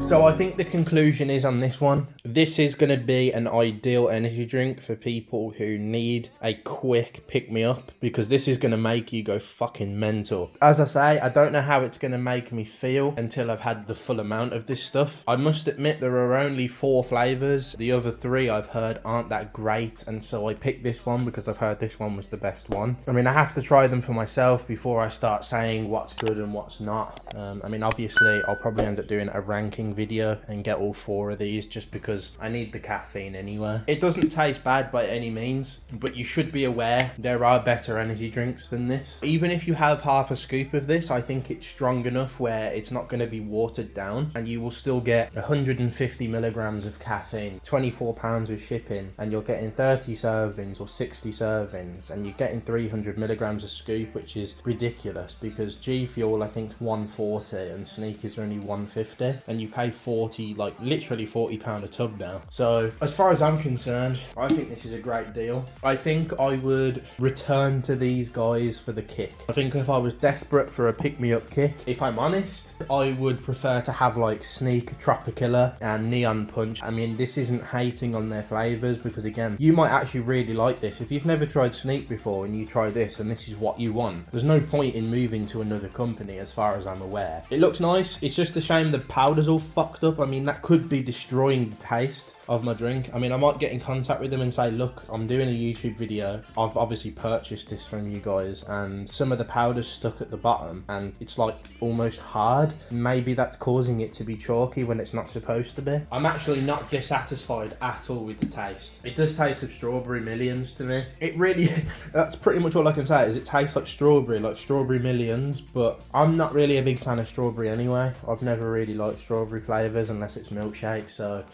So I think the conclusion is on this one, this is going to be an ideal energy drink for people who need a quick pick-me-up, because this is going to make you go fucking mental. As I say, I don't know how it's going to make me feel until I've had the full amount of this stuff. I must admit there are only 4 flavours. The other 3 I've heard aren't that great, and so I picked this one because I've heard this one was the best one. I mean, I have to try them for myself before I start saying what's good and what's not. I mean, obviously, I'll probably end up doing a ranking video and get all 4 of these just because I need the caffeine anyway. It doesn't taste bad by any means, but you should be aware there are better energy drinks than this. Even if you have half a scoop of this, I think it's strong enough where it's not going to be watered down, and you will still get 150 milligrams of caffeine, 24 pounds of shipping, and you're getting 30 servings or 60 servings, and you're getting 300 milligrams a scoop, which is ridiculous because G Fuel I think is 140 and Sneakers are only 150, and you pay 40, like literally £40 a tub now. So as far as I'm concerned, I think this is a great deal. I think I would return to these guys for the kick. I think if I was desperate for a pick-me-up kick, if I'm honest, I would prefer to have like Sneak, Tropicilla and Neon Punch. I mean, this isn't hating on their flavours, because again, you might actually really like this. If you've never tried Sneak before and you try this and this is what you want, there's no point in moving to another company as far as I'm aware. It looks nice, it's just a shame the powder's all fucked up. I mean, that could be destroying the taste of my drink. I mean, I might get in contact with them and say, look, I'm doing a YouTube video. I've obviously purchased this from you guys and some of the powder's stuck at the bottom and it's like almost hard. Maybe that's causing it to be chalky when it's not supposed to be. I'm actually not dissatisfied at all with the taste. It does taste of strawberry millions to me. It really, that's pretty much all I can say, is it tastes like strawberry millions, but I'm not really a big fan of strawberry anyway. I've never really liked strawberry flavours unless it's milkshake, so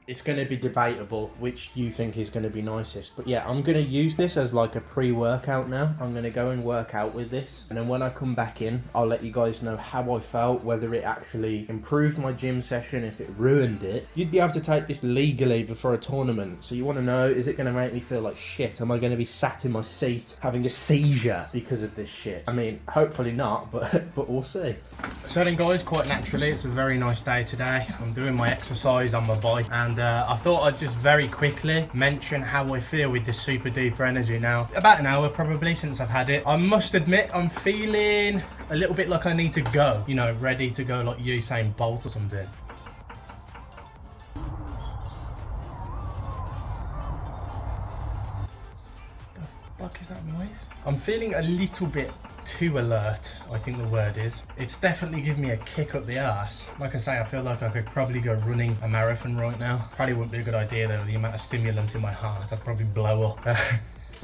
it's going to be debatable which you think is going to be nicest. But yeah, I'm going to use this as like a pre-workout now. I'm going to go and work out with this. And then when I come back in, I'll let you guys know how I felt, whether it actually improved my gym session, if it ruined it. You'd be able to take this legally before a tournament. So you want to know, is it going to make me feel like shit? Am I going to be sat in my seat having a seizure because of this shit? I mean, hopefully not, but we'll see. So then guys, quite naturally, it's a very nice day today. I'm doing my exercise on my bike, and I thought I'd just very quickly mention how I feel with this Super Duper energy now. About an hour probably since I've had it. I must admit, I'm feeling a little bit like I need to go, you know, ready to go like Usain Bolt or something. What the fuck is that noise? I'm feeling a little bit too alert, I think the word is. It's definitely giving me a kick up the arse. Like I say, I feel like I could probably go running a marathon right now. Probably wouldn't be a good idea though, with the amount of stimulant in my heart. I'd probably blow up. Like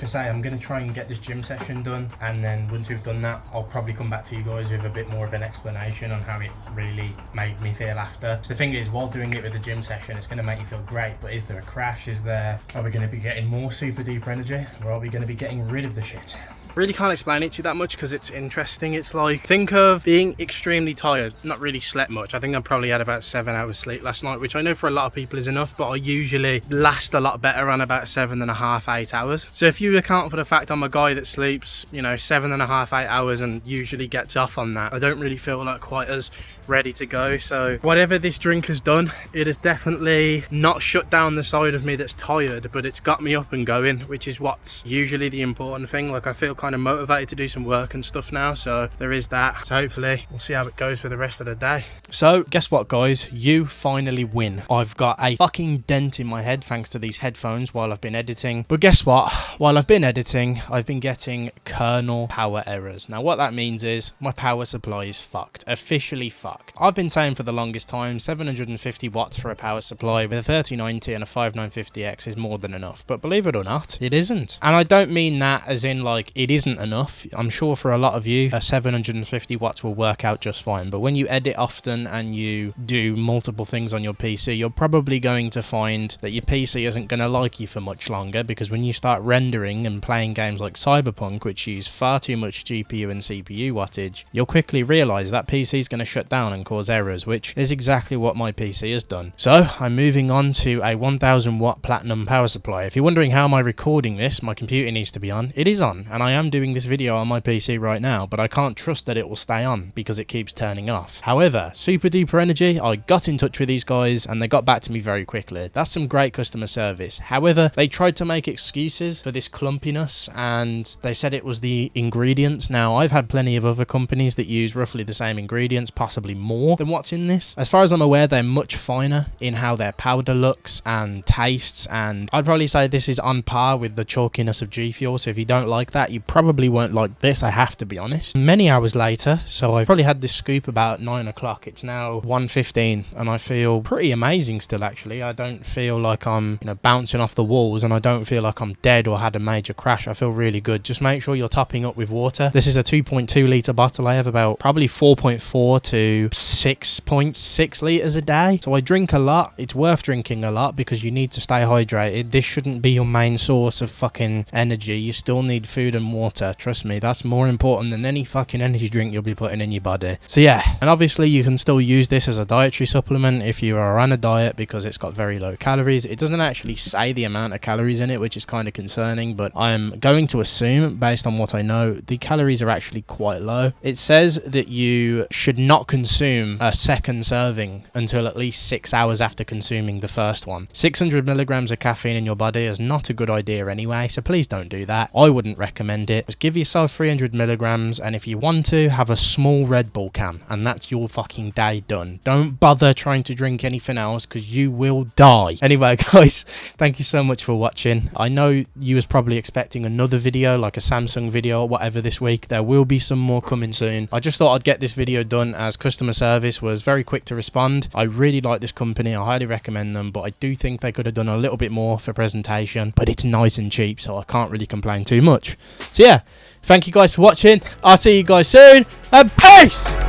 I say, I'm going to try and get this gym session done, and then once we've done that, I'll probably come back to you guys with a bit more of an explanation on how it really made me feel after. So the thing is, while doing it with the gym session, it's going to make you feel great, but is there a crash? Are we going to be getting more Super Duper energy, or are we going to be getting rid of the shit? Really can't explain it to you that much because it's interesting. It's like, think of being extremely tired, not really slept much. I think I probably had about 7 hours sleep last night, which I know for a lot of people is enough, but I usually last a lot better on about 7.5, 8 hours. So if you account for the fact I'm a guy that sleeps, you know, 7.5, 8 hours and usually gets off on that, I don't really feel like quite as ready to go. So whatever this drink has done, it has definitely not shut down the side of me that's tired, but it's got me up and going, which is what's usually the important thing. Like, I feel kind of motivated to do some work and stuff now, so there is that. So hopefully we'll see how it goes for the rest of the day. So guess what guys, you finally win. I've got a fucking dent in my head thanks to these headphones while I've been editing, but guess what, while I've been editing, I've been getting kernel power errors. Now what that means is my power supply is fucked, officially fucked. I've been saying for the longest time 750 watts for a power supply with a 3090 and a 5950X is more than enough, but believe it or not, it isn't. And I don't mean that as in like it isn't enough. I'm sure for a lot of you, 750 watts will work out just fine, but when you edit often and you do multiple things on your PC, you're probably going to find that your PC isn't going to like you for much longer, because when you start rendering and playing games like Cyberpunk, which use far too much GPU and CPU wattage, you'll quickly realize that PC is going to shut down and cause errors, which is exactly what my PC has done. So I'm moving on to a 1000 watt platinum power supply. If you're wondering how am I recording this, my computer needs to be on. It is on, and I am am doing this video on my PC right now, but I can't trust that it will stay on because it keeps turning off. However, Super Duper Energy, I got in touch with these guys and they got back to me very quickly. That's some great customer service. However, they tried to make excuses for this clumpiness and they said it was the ingredients. Now, I've had plenty of other companies that use roughly the same ingredients, possibly more than what's in this. As far as I'm aware, they're much finer in how their powder looks and tastes, and I'd probably say this is on par with the chalkiness of G Fuel. So if you don't like that, you probably won't like this, I have to be honest. Many hours later, so I probably had this scoop about 9 o'clock. It's now 1:15 and I feel pretty amazing still, actually. I don't feel like I'm, bouncing off the walls, and I don't feel like I'm dead or had a major crash. I feel really good. Just make sure you're topping up with water. This is a 2.2 litre bottle. I have about probably 4.4 to 6.6 litres a day. So I drink a lot. It's worth drinking a lot because you need to stay hydrated. This shouldn't be your main source of fucking energy. You still need food and water. Trust me, that's more important than any fucking energy drink you'll be putting in your body. So yeah, and obviously you can still use this as a dietary supplement if you are on a diet because it's got very low calories. It doesn't actually say the amount of calories in it, which is kind of concerning, but I'm going to assume, based on what I know, the calories are actually quite low. It says that you should not consume a second serving until at least 6 hours after consuming the first one. 600 milligrams of caffeine in your body is not a good idea anyway, so please don't do that. I wouldn't recommend it. Just give yourself 300 milligrams, and if you want to, have a small Red Bull can, and that's your fucking day done. Don't bother trying to drink anything else because you will die. Anyway, guys, thank you so much for watching. I know you was probably expecting another video, like a Samsung video or whatever this week. There will be some more coming soon. I just thought I'd get this video done as customer service was very quick to respond. I really like this company. I highly recommend them, but I do think they could have done a little bit more for presentation, but it's nice and cheap, so I can't really complain too much. So yeah, thank you guys for watching. I'll see you guys soon, and peace!